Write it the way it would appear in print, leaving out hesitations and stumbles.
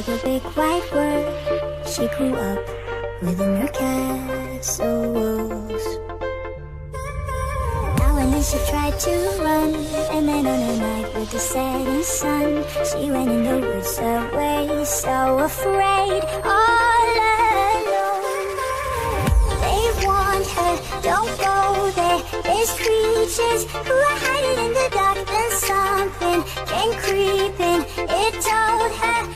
like a big white bird. She grew up within her castle walls. Now and then she tried to run, and then on a night with the setting sun, she went in the woods away, so afraid, all alone. They warned her, don't go there, there's creatures who are hiding in the dark. Then something came creeping, it told her